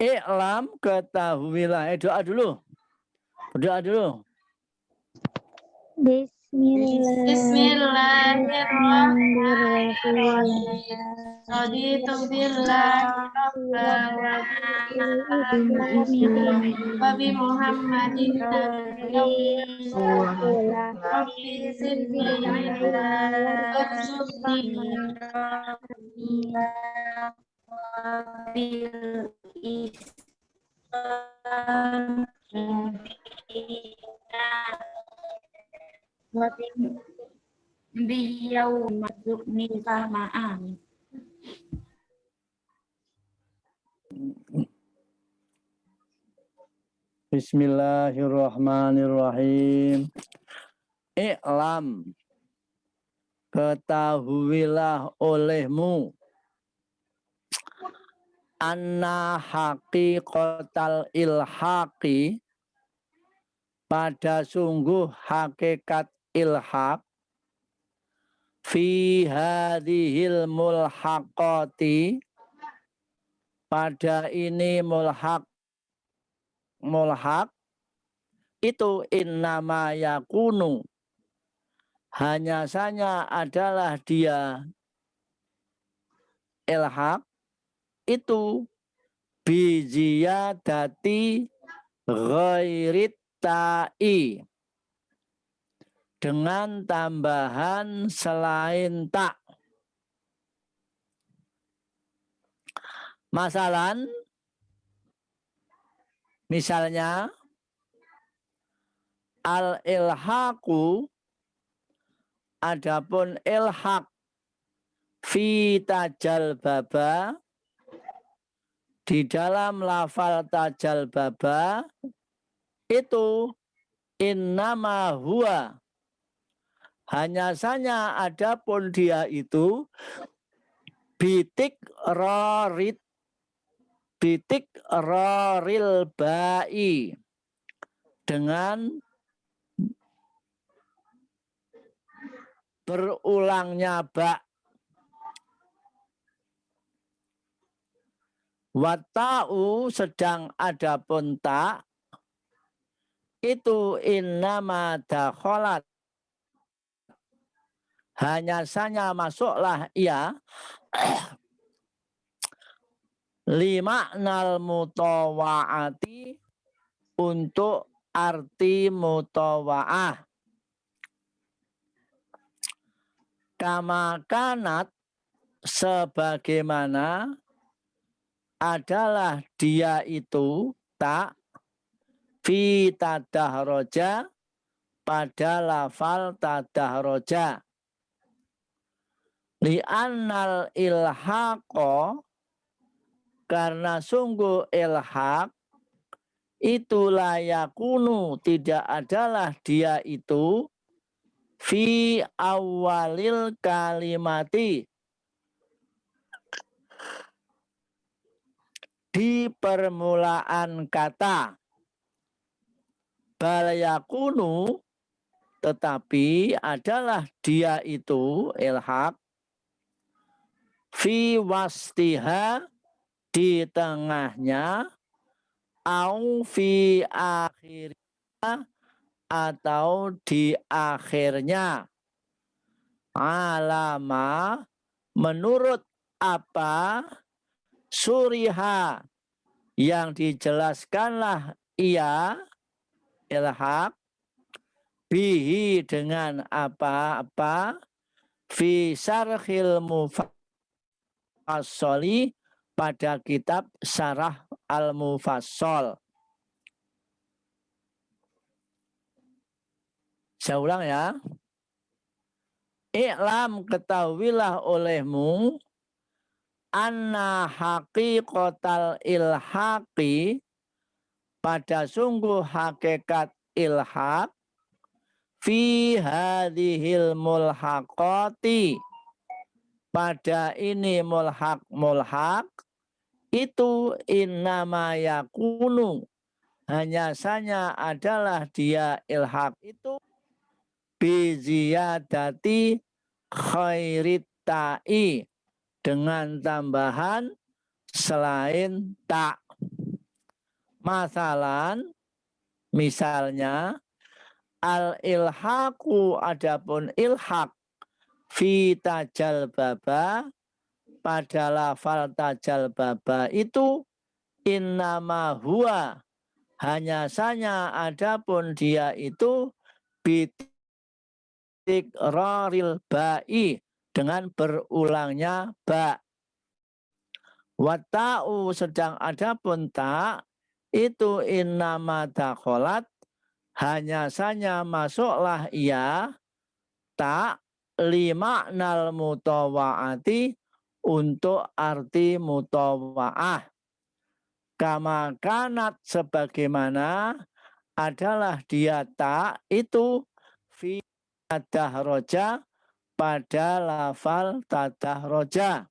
I'lam ketahuilah. Doa dulu. Berdoa dulu. Bismillahirrahmanirrahim. Raditu billahi rabba wa bi Muhammadin rabbi zidni ilma warzuqni bil Islam biyau mazukni fahma amin. Bismillahirrahmanirrahim. I'lam ketahuilah olehmu anna haqiqatal ilhaqi pada sungguh hakikat ilhaq fi hadhil mulhaqati pada ini mulhaq itu innama yakunu hanya saja adalah dia ilhaq itu biziyadati ghairit ta'i dengan tambahan selain tak. Masalan, misalnya al-ilhaqu adapun ilhaq fi tajal baba di dalam lafal tajal baba itu innama huwa hanya saja adapun dia itu bitik roril ba'i dengan berulangnya ba. Wata'u sedang adapun tak itu innama dakholat hanya saja masuklah ia limaknal mutawa'ati untuk arti mutawa'ah. Kama kanat sebagaimana adalah dia itu tak fi tadahroja pada lafal tadahroja li'annal ilhaqo karena sungguh ilhaq itu layakunu tidak adalah dia itu fi awalil kalimati di permulaan kata bal yakunu tetapi adalah dia itu ilhaq fi wastiha di tengahnya au fi akhirnya atau di akhirnya alama menurut apa suriha yang dijelaskanlah ia ilhaq bihi dengan apa-apa fi syarhil mufassali pada kitab Syarah Al-Mufassal. Saya ulang ya. I'lam ketahuilah olehmu anna haqiqatal ilhaqi pada sungguh hakikat ilhaq fi hadhil mulhaqati pada ini mulhaq itu innama yakunu hanya saja adalah dia ilhaq itu biziyadati khairit ta'i dengan tambahan selain tak. Masalan, misalnya, al-ilhaku adapun ilhak fi tajal baba pada lafal tajal baba itu innama huwa hanya saja adapun dia itu bitik roril ba'i dengan berulangnya ba. Wata'u sedang adapun ta itu innama dakholat hanya saja masuklah ia ta lima nal mutawa'ati untuk arti mutawa'ah. Kama kanat sebagaimana adalah dia ta itu fi tadahroja pada lafal tadahroja.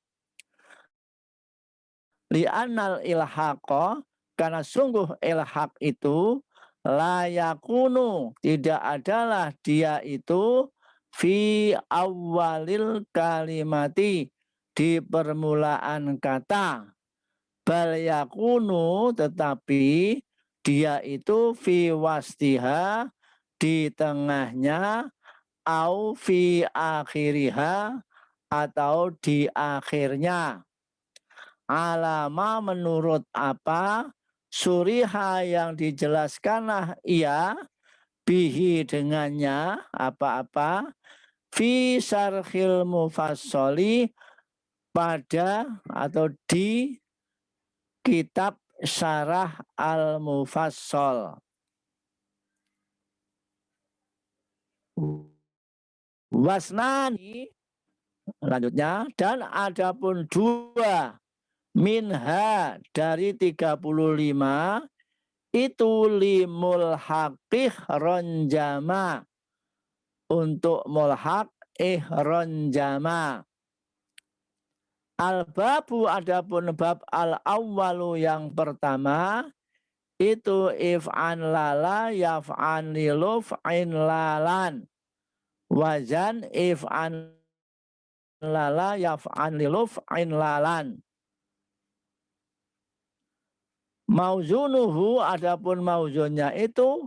Li'annal ilhaqo karena sungguh ilhaq itu layakunu tidak adalah dia itu fi awalil kalimati di permulaan kata. Bal yakunu tetapi dia itu fi wastiha di tengahnya au fi akhiriha atau di akhirnya. Alama menurut apa suriha yang dijelaskanlah ia bihi dengannya apa-apa fi syarhil mufassali pada atau di kitab Syarah Al-Mufassal. Wasnani lanjutnya dan adapun dua minha dari 35 itu limul haqih ronjama untuk mulhaq ronjama. Al-babu adapun bab al-awwalu yang pertama itu if'an lala yaf'an liluf'in lalan wazan if'an lala yaf'an liluf'in lalan. Mauzunuhu adapun mauzunnya itu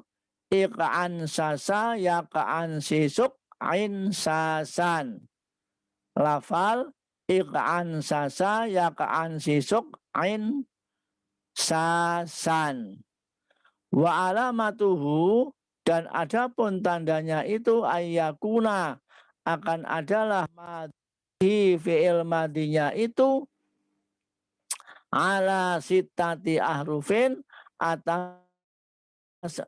iq'an sasa yaq'an sisuk ain sasan. Lafal iq'an sasa yaq'an sisuk ain sasan. Wa alamatuhu dan adapun tandanya itu ayyakuna akan adalah madhi fi'il madinya itu ala sitati ahrufin atas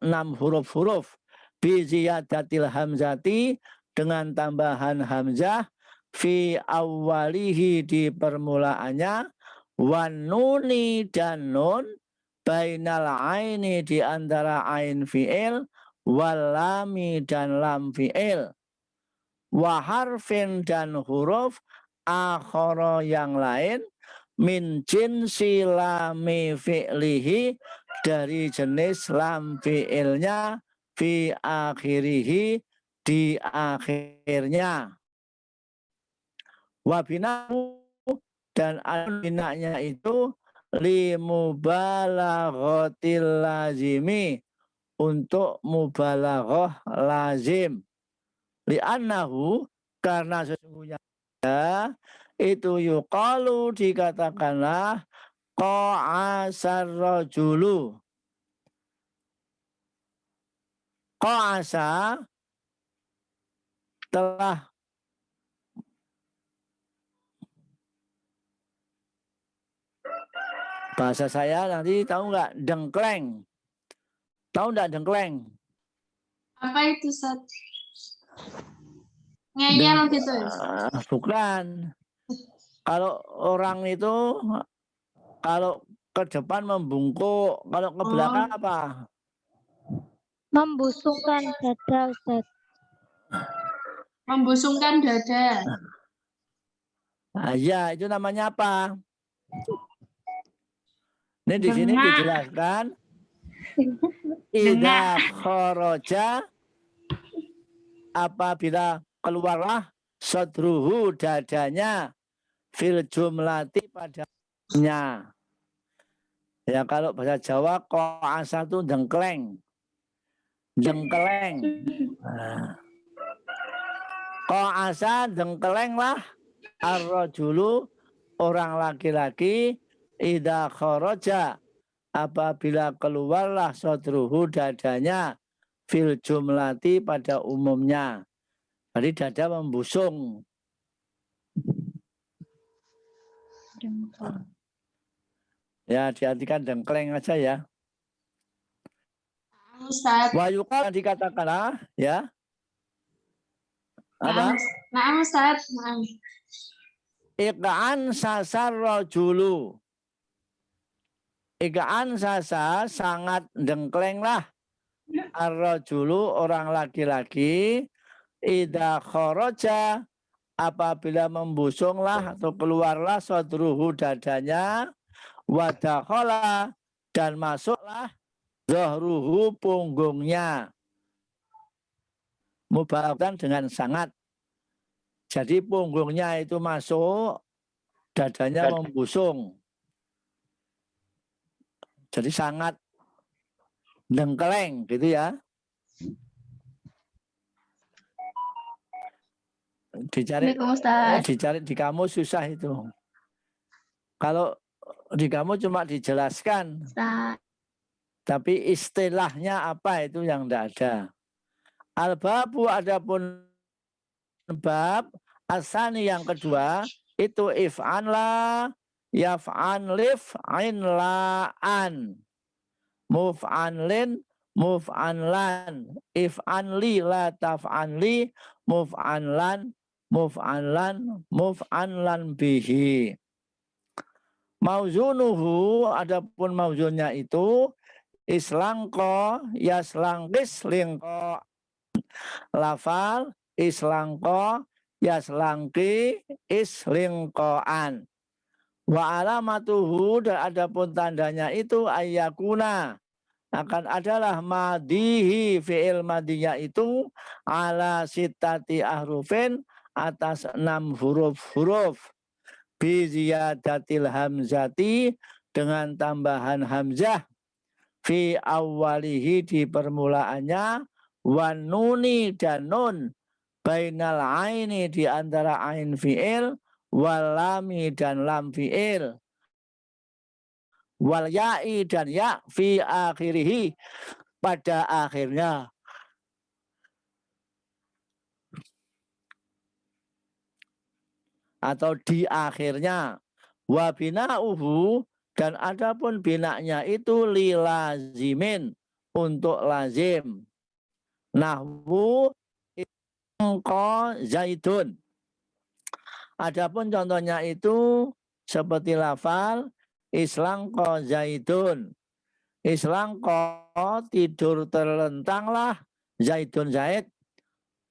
6 huruf-huruf bi ziyadatil hamzati dengan tambahan hamzah fi awwalihi di permulaannya wan nuni dan nun bainal aini di antara ain fi'il wal lami dan lam fi'il wa harfin dan huruf akhara yang lain min jinsi lami fi'lihi dari jenis lam fi'ilnya fi akhirihi di akhirnya. Wabinahu dan binanya itu limubalagotil lazimi untuk mubalaghah lazim. Li'annahu karena sesungguhnya itu yuqalu dikatakanlah qa'asar rajulu. Qa'asa telah bahasa saya nanti tahu nggak dengkleng? Tahu nggak dengkleng? Apa itu, Sat? Ngeyel gitu ya? Bukan. Kalau orang itu kalau ke depan membungkuk, kalau ke belakang apa? Membusungkan dada, Ustaz. Membusungkan dada. Nah, ya, itu namanya apa? Ini di sini dijelaskan idza kharaja apabila keluarlah sadruhu dadanya fil jumlati padanya. Ya kalau bahasa Jawa koasa itu dengkleng. Dengkeleng. Nah. Koasa dengkeleng lah ar-rajulu orang laki-laki idza kharaja apabila keluarlah sodruhu dadanya fil jumlati pada umumnya. Jadi dada membusung. Ya diartikan dengkleng aja ya. Ustaz. Wayuka dikatakan ya. Apa? Naam Ustaz. Naam. Iqa'an sasar rajulu. Iqa'an sasa sangat dengkleng lah. Ar-rajulu orang laki-laki. Idza kharaja apabila membusunglah atau keluarlah sodruhu dadanya. Wadakhala dan masuklah zahruhu punggungnya. Mubalatan dengan sangat. Jadi punggungnya itu masuk, dadanya membusung. Jadi sangat dengkeleng gitu ya. Dicari di kamus susah itu. Kalau di kamus cuma dijelaskan. Tapi istilahnya apa itu yang tidak ada. Al-babu adapun bab asani yang kedua itu if'an la yaf'an lif'in la'an muf'an lin muf'an lan if'an li la taf'an li muf'an lan muf'an lan bihi. Mauzunuhu adapun mauzunnya itu islangko yaslangkis lingko lafal islangko yaslangki islingkoan wa alamatuhu dan adapun tandanya itu ayyakuna akan adalah madihi fi'il madinya itu ala sitati ahrufin atas 6 huruf-huruf bi ziyadatil hamzati dengan tambahan hamzah fi awwalihi di permulaannya wan nuni dan nun bainal aini di antara ain fi'il wal lami dan lam fi'il wal ya'i dan ya fi akhirihi pada akhirnya. Atau di akhirnya. Wa bina'uhu dan adapun binaknya itu lilazimin untuk lazim. Nahwu engko zaidun. Adapun contohnya itu seperti lafal islangko zaidun. Islangko tidur terlentanglah zaidun zaid.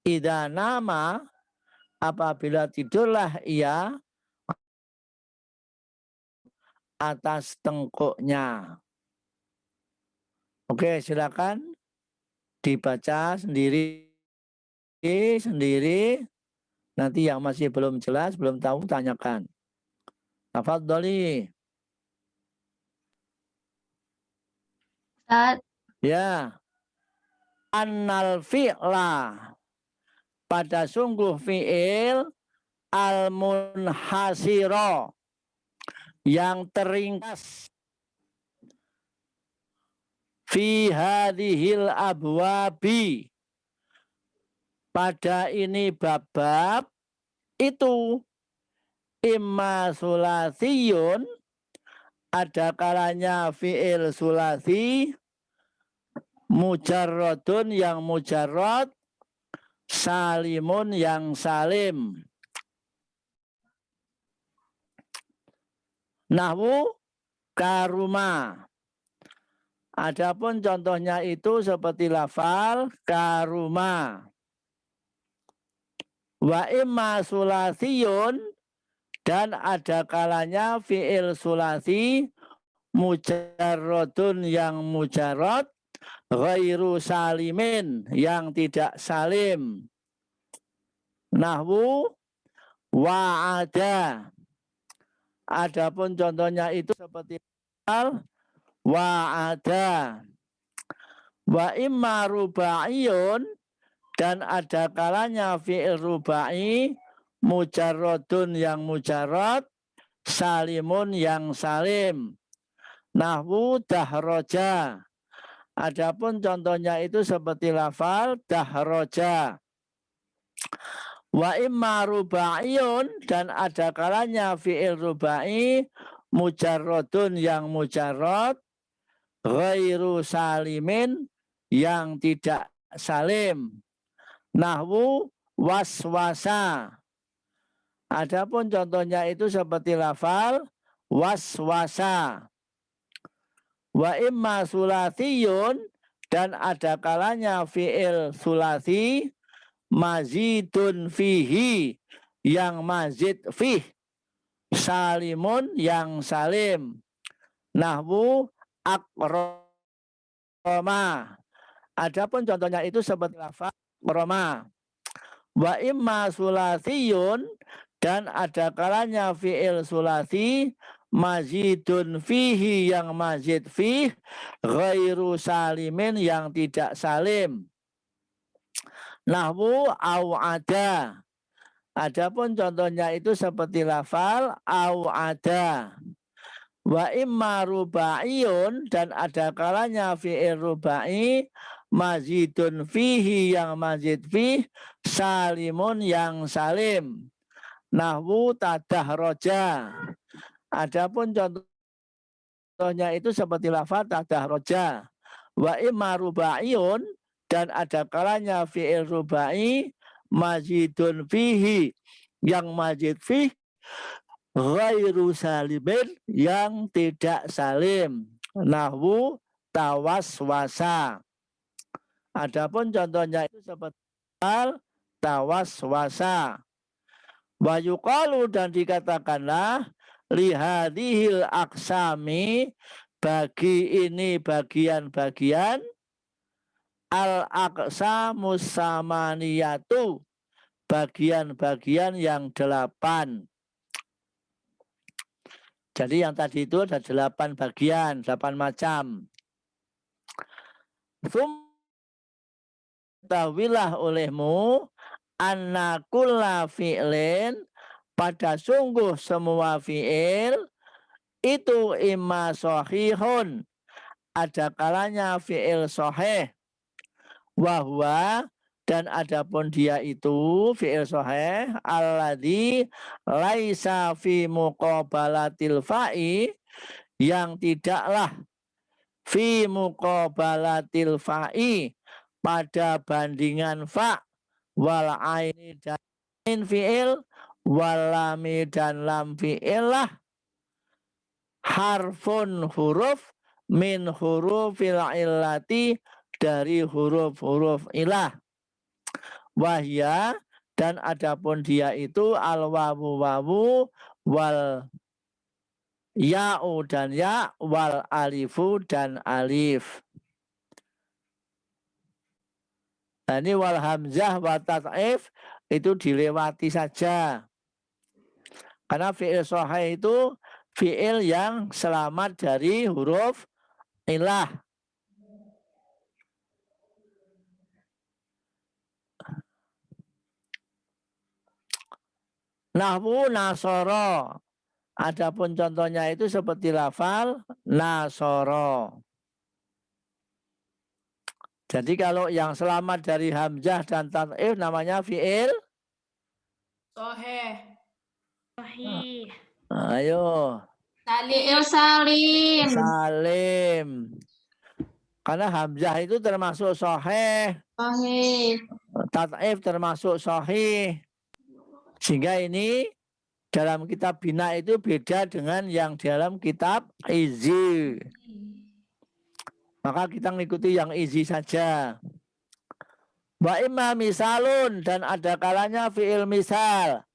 Idza nama apabila tidurlah ia atas tengkuknya. Oke, silakan dibaca sendiri. Nanti yang masih belum jelas, belum tahu, tanyakan. Tafadhali. Ustaz. Ya. Annal fi'la. Pada sungguh fi'il al-munhasiro. Yang teringkas. Fi hadhil abwabi. Pada ini bab-bab itu imma sulasiyun ada kalanya fi'il sulasi mujarrodun yang mujarrod salimun yang salim. Nahwu karuma. Adapun contohnya itu seperti lafal karuma. Wa imma sulasiyun dan ada kalanya fi'il sulasi mujarrodun yang mujarrod ghairu salimin yang tidak salim. Nahwu wa'ada. Adapun contohnya itu seperti wa'ada. Wa imma rubaiyun, dan ada kalanya fi'il rubai mujarrodun yang mujarrod, salimun yang salim. Nahwu dahroja. Adapun contohnya itu seperti lafal dahroja. Wa imma rubaiyun, dan ada kalanya fi'il rubai mujarrodun yang mujarrod, ghairu salimin yang tidak salim. Nahwu waswasa. Adapun contohnya itu seperti lafal waswasa. Wa imma sulathiyun, dan ada kalanya fi'il sulathi mazidun fihi yang mazid fih, salimun yang salim. Nahwu akroma. Adapun contohnya itu seperti lafaz akroma. Wa imma sulathiyun, dan ada kalanya fi'il sulathi mazidun fihi yang mazid fih, ghairu salimin yang tidak salim. Nahwu au'ada. Adapun contohnya itu seperti lafal au'ada. Wa imma rubaiyun, dan ada kalanya fi'il rubai mazidun fihi yang mazid fih, salimun yang salim. Nahwu tadahroja. Adapun contohnya itu seperti lafal tadahroja. Wa imma rubaiyun, dan ada kalanya fi'il rubai mazidun fihi yang mazid fih, ghairu salimin yang tidak salim. Nahwu tawaswasa. Adapun contohnya itu seperti tawaswasa. Wa yuqalu, dan dikatakanlah lihadihil aksami, bagi ini bagian-bagian, al-aqsamus samaniyatu, bagian-bagian yang 8. Jadi yang tadi itu ada 8 bagian, 8 macam. Tawilah olehmu anna kulla fi'lin, pada sungguh semua fi'il itu imma sahihun, ada kalanya fi'il sahih, wahwa, dan adapun dia itu fi'il sahih alladzi laisa fi muqabalatil fa'i, yang tidaklah fi muqabalatil fa'i, pada bandingan fa, wal aini dan ain fi'il, wal lami dan lam fi'il lah, harfun huruf min hurufil illati, dari huruf-huruf ilah. Wahya, dan adapun dia itu al wawu wawu, wal ya'u dan ya, wal alifu dan alif. Nah, ini wal hamzah wa tat'if itu dilewati saja. Karena fi'il sahih itu fi'il yang selamat dari huruf ilah. Nahwu nasoro. Adapun contohnya itu seperti lafal nasoro. Jadi kalau yang selamat dari hamzah dan tat'if namanya fi'il Sahih. Sahih. ayo Fi'il salim. salim. Karena hamzah itu termasuk sahih, Sahih. tat'if termasuk sahih. Sehingga ini dalam kitab bina itu beda dengan yang dalam kitab izi. Maka kita mengikuti yang izi saja. Wa imma misalun, dan ada kalanya fi'il misal.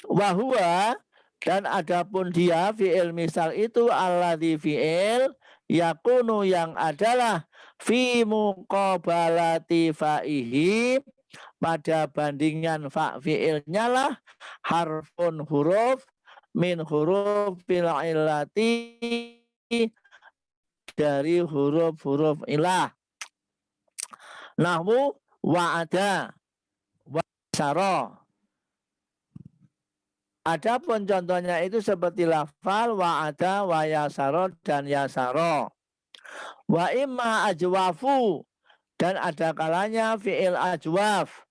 Wa huwa, dan adapun dia fi'il misal itu alladzi fi'il yakunu, yang adalah fi muqabalati fa'ihi, pada bandingan fa fi'ilnya lah, harfun huruf min hurufil illati dari huruf-huruf ilah. Nahwu wa'ada wa syara. Adapun contohnya itu seperti lafal wa'ada wa yasara dan yasara. Wa imma ajwafu dan ada kalanya fi'il ajwaf.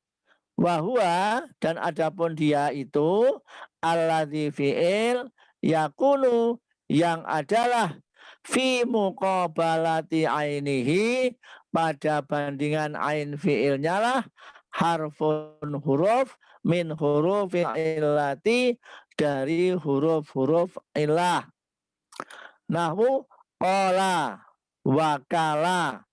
Wahua dan adapun dia itu alladzi fi'il yakunu yang adalah fi muqabalati ainihi pada bandingan ain fi'ilnya lah harfun huruf min hurufil illati dari huruf-huruf illah. Nahwu qala wakala.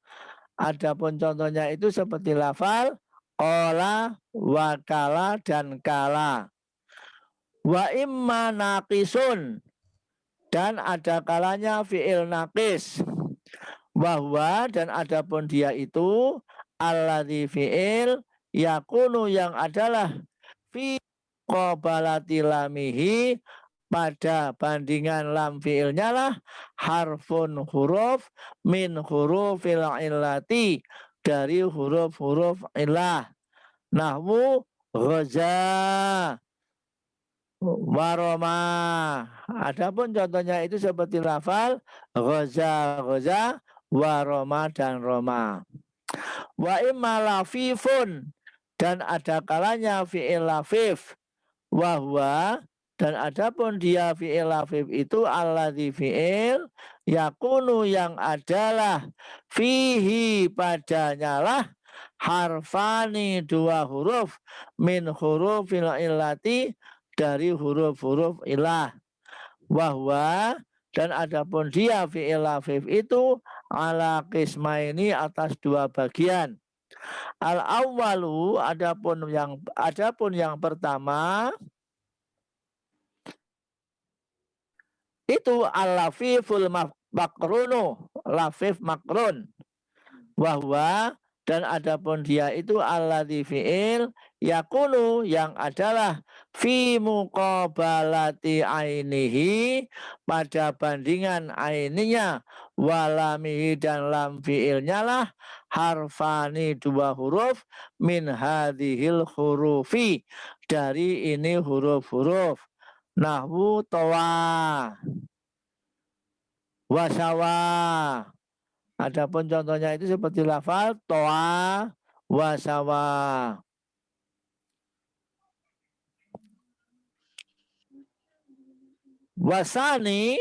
Adapun contohnya itu seperti lafal qala, wakala, dan kala. Wa imma naqisun dan ada kalanya fi'il naqis. Wahwa dan adapun dia itu alladzi fi'il yakunu yang adalah fi qabalati lamihi pada bandingan lam fi'ilnya lah harfun huruf min hurufil illati dari huruf-huruf ilah. Nahwu ghaza waroma. Adapun contohnya itu seperti lafal ghaza, ghaza, waroma dan roma. Wa imma lafifun dan ada kalanya fi'il lafif. Wahwa dan adapun dia fi'il lafif itu alladzi fi'il yakunu yang adalah fihi padanya lah harfani dua huruf min hurufil illati dari huruf-huruf ilah. Wahwa dan adapun dia fi'il lafif itu ala qismaini atas dua bagian. Al awwalu adapun yang pertama itu al-lafiful makrunu, lafif makrun. Wahwa dan adapun dia itu alladzi fi'il yakunu yang adalah fi muqabalati ainihi pada bandingan aininya walamihi dan lam fi'ilnya lah harfani dua huruf min hadhil hurufi dari ini huruf-huruf. Nahwu tawa wasawa. Adapun contohnya itu seperti lafal tawa wasawa. Wasani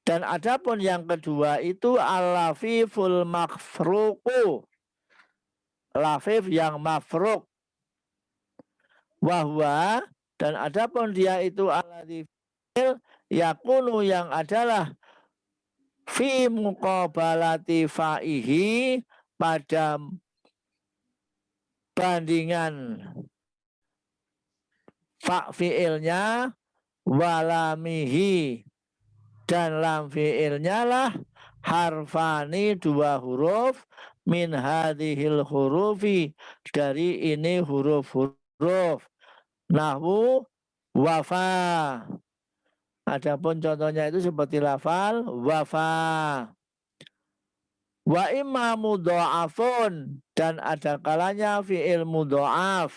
dan adapun yang kedua itu al-lafiful mafruqu, lafif yang mafruq. Wahwa dan adapun dia itu alladzi fi'il yakunu yang adalah fi muqabalati fa'ihi pada bandingan fa fi'ilnya walamihi dan lam fi'ilnya lah harfani dua huruf min hadhil hurufi dari ini huruf-huruf. Nahwu wafa. Adapun contohnya itu seperti lafal wafa. Wa imma mudha'afun dan ada kalanya fi'il mudha'af.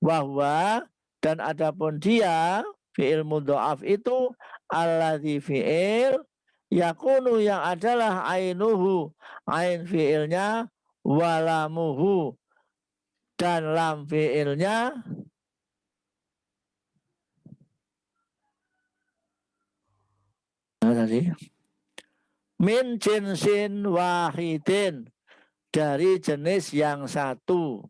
Wahwa dan adapun dia fi'il mudha'af itu alladzi fi'il yakunu yang adalah ainuhu, ain fi'ilnya walamuhu dan lam fi'ilnya tadi min jinsin wahidin dari jenis yang satu.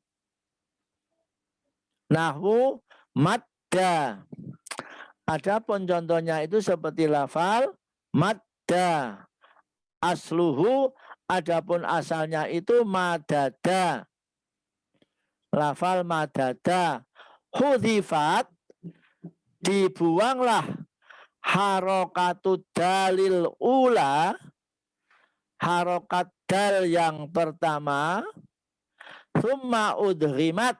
Nahwu madda. Adapun contohnya itu seperti lafal madda. Asluhu adapun asalnya itu madada. Lafal madada. Hudhifat dibuanglah harokatud dalil ula, harokat dal yang pertama, summa udghimat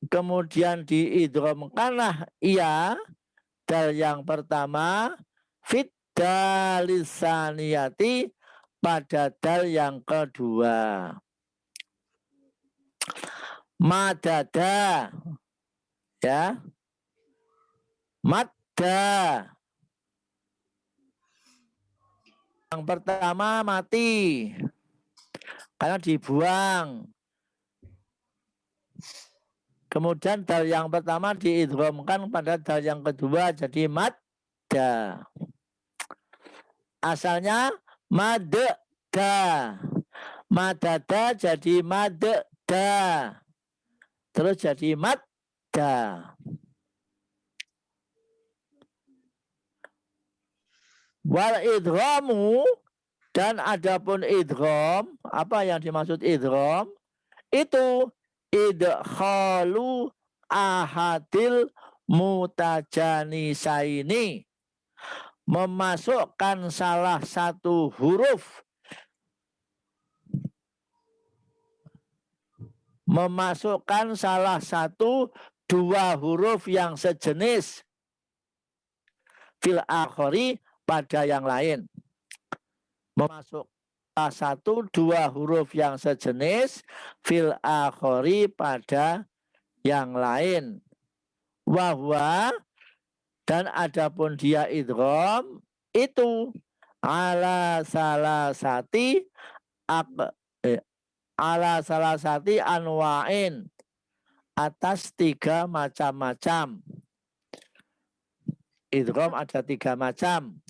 kemudian diidghamkanlah ia dal yang pertama, fit dalisaniyati pada dal yang kedua. Madada, ya, madda. Yang pertama mati karena dibuang. Kemudian dal yang pertama diidghamkan pada dal yang kedua jadi madda. Asalnya madda. Madada jadi madda. Terus jadi madda. Wal idghamu, dan adapun idgham, apa yang dimaksud idgham? Itu idkhalu ahadil mutajanisaini, memasukkan salah satu huruf, memasukkan salah satu dua huruf yang sejenis fil akhari pada yang lain. Memasukkan satu dua huruf yang sejenis fil akhari pada yang lain. Wahwa, dan adapun dia idgham itu ala salasati anwa'in, atas tiga macam-macam. Idgham ada tiga macam.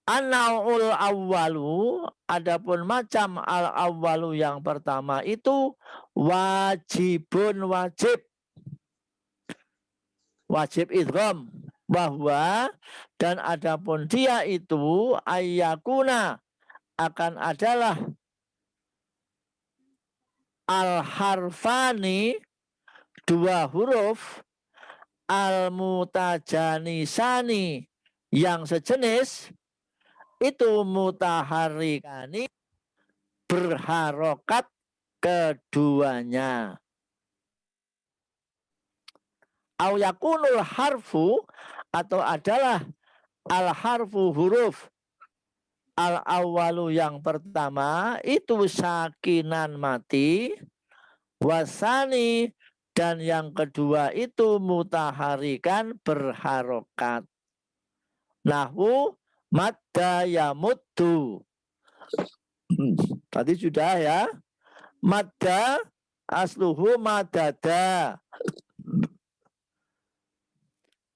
An-naw'ul awwalu, adapun macam al-awwalu yang pertama itu wajibun, wajib. Wajib idgham. Bahwa, dan adapun dia itu ayyakuna, akan adalah al-harfani, dua huruf, al-mutajanisani, yang sejenis, itu mutaharrikani, berharokat keduanya. Au yakunul harfu, atau adalah al-harfu huruf al-awwalu yang pertama itu sakinan mati, wasani, dan yang kedua itu mutaharikan berharokat. Nahwu madda yamuddu. Tadi sudah ya. Madda asluhu madada.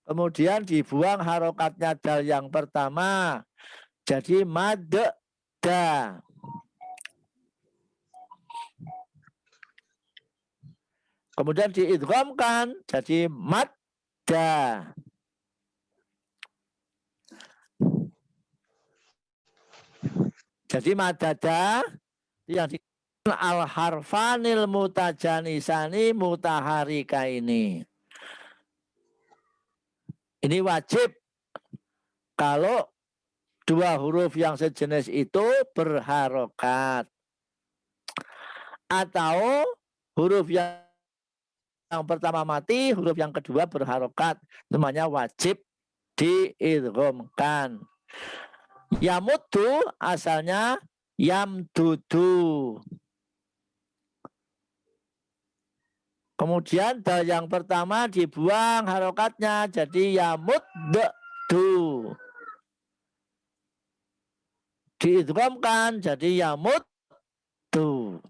Kemudian dibuang harokatnya dal yang pertama. Jadi madda. Kemudian diidghamkan jadi madda. Jadi madada yang di al-harfanil mutajanisani mutaharika ini. Ini wajib kalau dua huruf yang sejenis itu berharokat. Atau huruf yang pertama mati, huruf yang kedua berharokat. Semuanya wajib diidghamkan. Yamuddu asalnya yamdudu. Kemudian dal yang pertama dibuang harokatnya jadi yamuddu. Diidghamkan jadi yamuddu.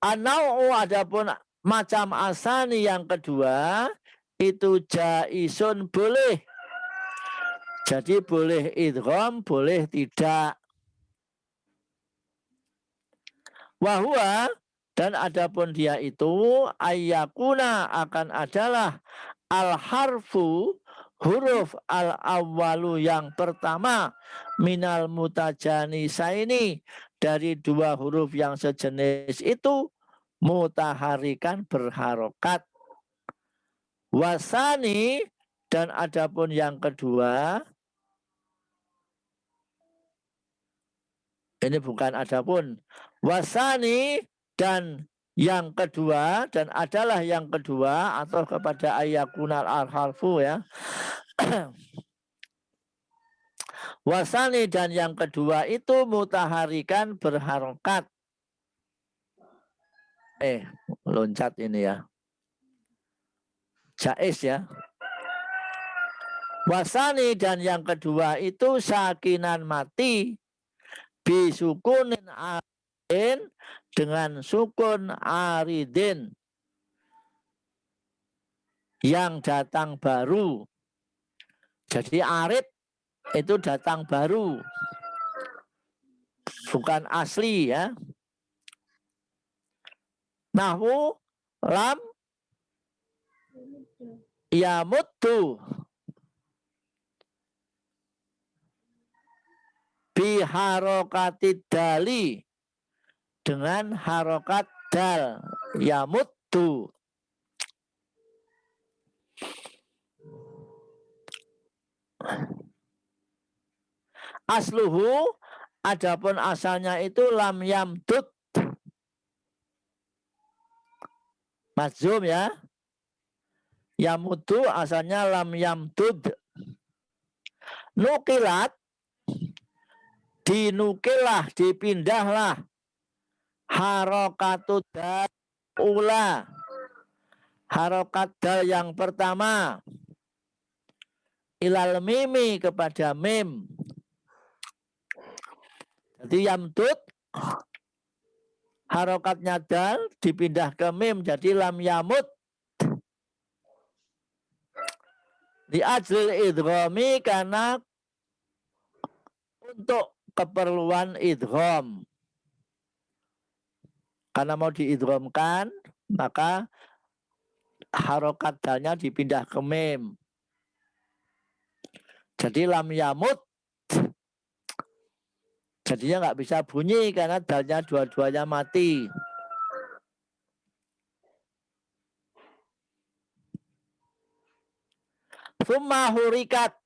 An-naw'u, adapun macam asani yang kedua itu jaisun, boleh. Jadi boleh idgham, boleh tidak. Wahwa, dan adapun dia itu ayyakuna, akan adalah al-harfu, huruf al-awwalu yang pertama, minal mutajanisaini, dari dua huruf yang sejenis itu mutaharikan berharokat. Wasani, dan adapun yang kedua, ini bukan adapun, wasani, dan yang kedua, dan adalah yang kedua, atau kepada ayakunal al-harfu ya. Wasani dan yang kedua itu mutaharikan berharokat. Loncat ini ya. Jais ya. Wasani dan yang kedua itu sakinan mati bisukunin aridin dengan sukun aridin yang datang baru. Jadi arid itu datang baru, bukan asli ya. Nahwu lam yamuddu biharokatid dali dengan harokat dal yamuddu. Asluhu, adapun asalnya itu lam yamdud. Mazum ya. Yamudu asalnya lam yamdud. Nukilat, dinukilah, dipindahlah. Harokatud dal ula. Harokat dal yang pertama. Ilal mimi kepada mim. Jadi yamdud, harokatnya dal dipindah ke mim jadi lam yamud. Di ajlil idghami karena untuk keperluan idgham. Karena mau diidghamkan maka harokat dalnya dipindah ke mim. Jadi lam yamud. Jadinya nggak bisa bunyi karena dalnya dua-duanya mati. Summa hurikat.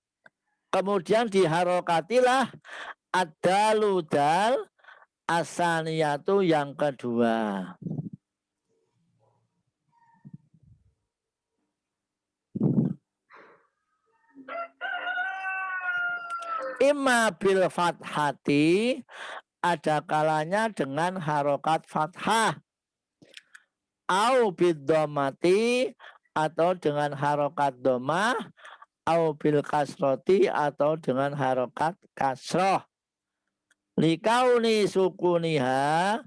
Kemudian diharokatilah ad-dalu dal asaniyatu yang kedua. Imma bil fathati, ada kalanya dengan harokat fathah. Au bid domati, atau dengan harokat domah. Au bil kasroti, atau dengan harokat kasroh. Likauni sukuniha,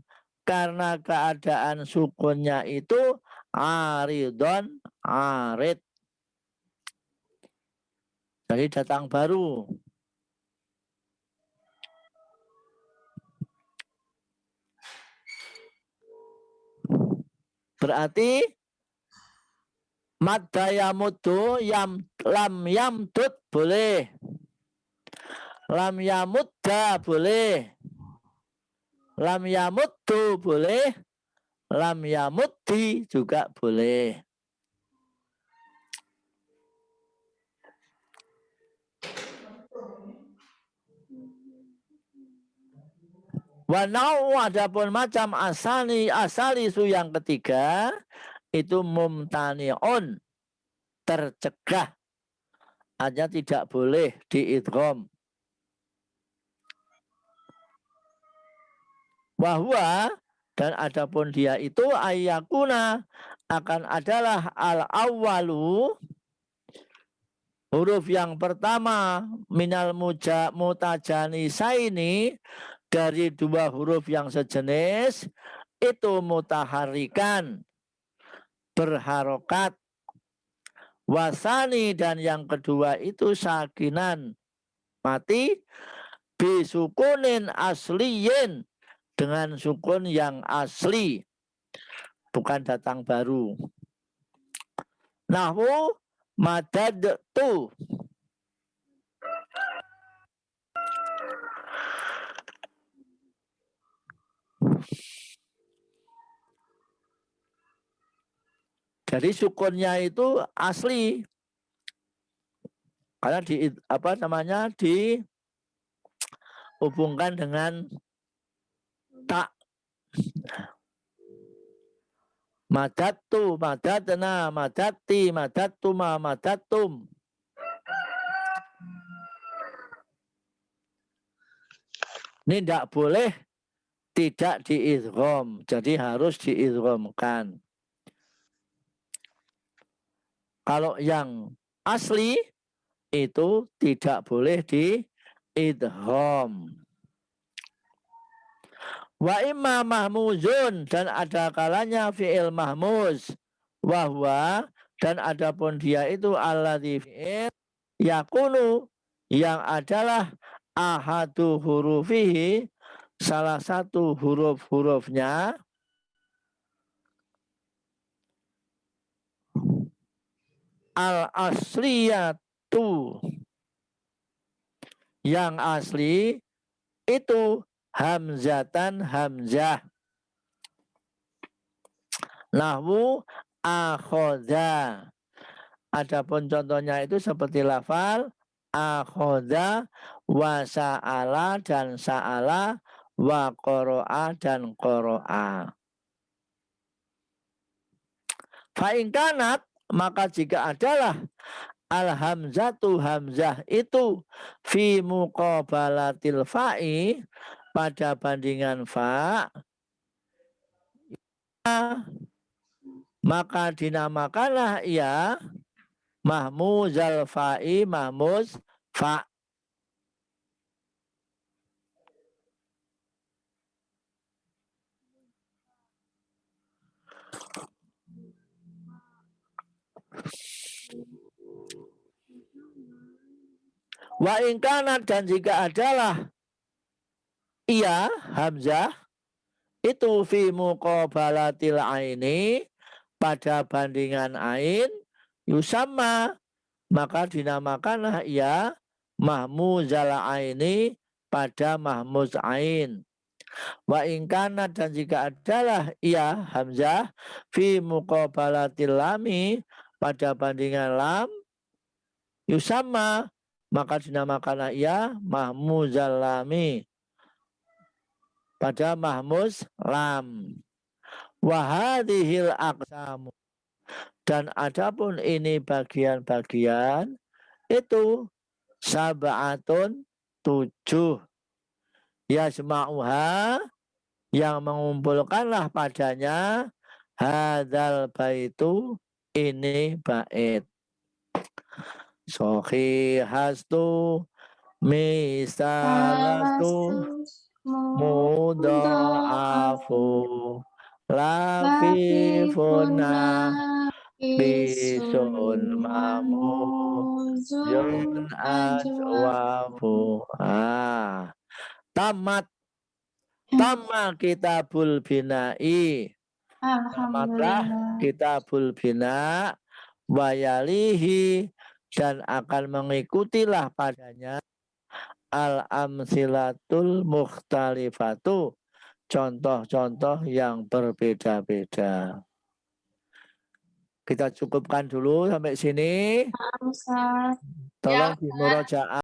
karena keadaan sukunnya itu aridon arid. Jadi datang baru. Berarti madda yamudu lam yamdud boleh. Lam yamudda boleh. Lam yamuddu boleh. Lam yamuddi juga boleh. Wanau adapun macam asali su yang ketiga itu mumtani'un, tercegah, hanya tidak boleh diidgham. Wahwa, dan adapun dia itu ayyakuna, akan adalah al-awwalu, huruf yang pertama minal mutajanisaini, dari dua huruf yang sejenis itu mutaharikan, berharokat. Wasani, dan yang kedua itu sakinan, mati, bisukunin asliyin, dengan sukun yang asli, bukan datang baru. Nahwu madadtu. Jadi sukunnya itu asli. Karena dihubungkan dengan tak. Madatu, madatna, madati, madatuma, madatum. Ini tidak boleh tidak diidgham, jadi harus diidghamkan. Kalau yang asli itu tidak boleh diidgham. Wa imma mahmuzun, dan ada kalanya fi'il mahmuz, wahwa, dan adapun dia itu alladzi fi'il yakunu, yang adalah ahadu hurufihi, salah satu huruf-hurufnya al-asliyatu, yang asli itu hamzatan hamzah. Nahwu akhoda. Adapun contohnya itu seperti lafal akhoda, wa sa'ala dan sa'ala, wa qoro'a dan qoro'a. Fa'inkanat, maka jika adalah al-hamzatu hamzah itu fi muqabalatil fa'i, pada bandingan fa, maka dinamakanlah ia mahmuzal fa'i, mahmuz fa. Wa ingkanat, dan jika adalah ia hamzah itu fi muqabalatil aini, pada bandingan ain, yusamma, maka dinamakanlah ia mahmuzal aini, pada mahmuz ain. Wa ingkanat, dan jika adalah ia hamzah fi muqabalatil lami, pada bandingan lam, yusamma, maka dinamakanlah ia mahmuzal lami, pada mahmuz lam. Wahadihil aqsamu, dan adapun ini bagian-bagian itu sab'atun, 7. Yasma'uha, yang mengumpulkanlah padanya hadzal baitu, ini bait. Sohihastu misalastu mudha'afu lafifuna bisun mamuzun ajwafu. Tamat, tamat kitabul bina'i, tamatlah kitabul bina, wayalihi, dan akan mengikutilah padanya al-amsilatul mukhtalifatu, contoh-contoh yang berbeda-beda. Kita cukupkan dulu sampai sini. Tolong di murojaah.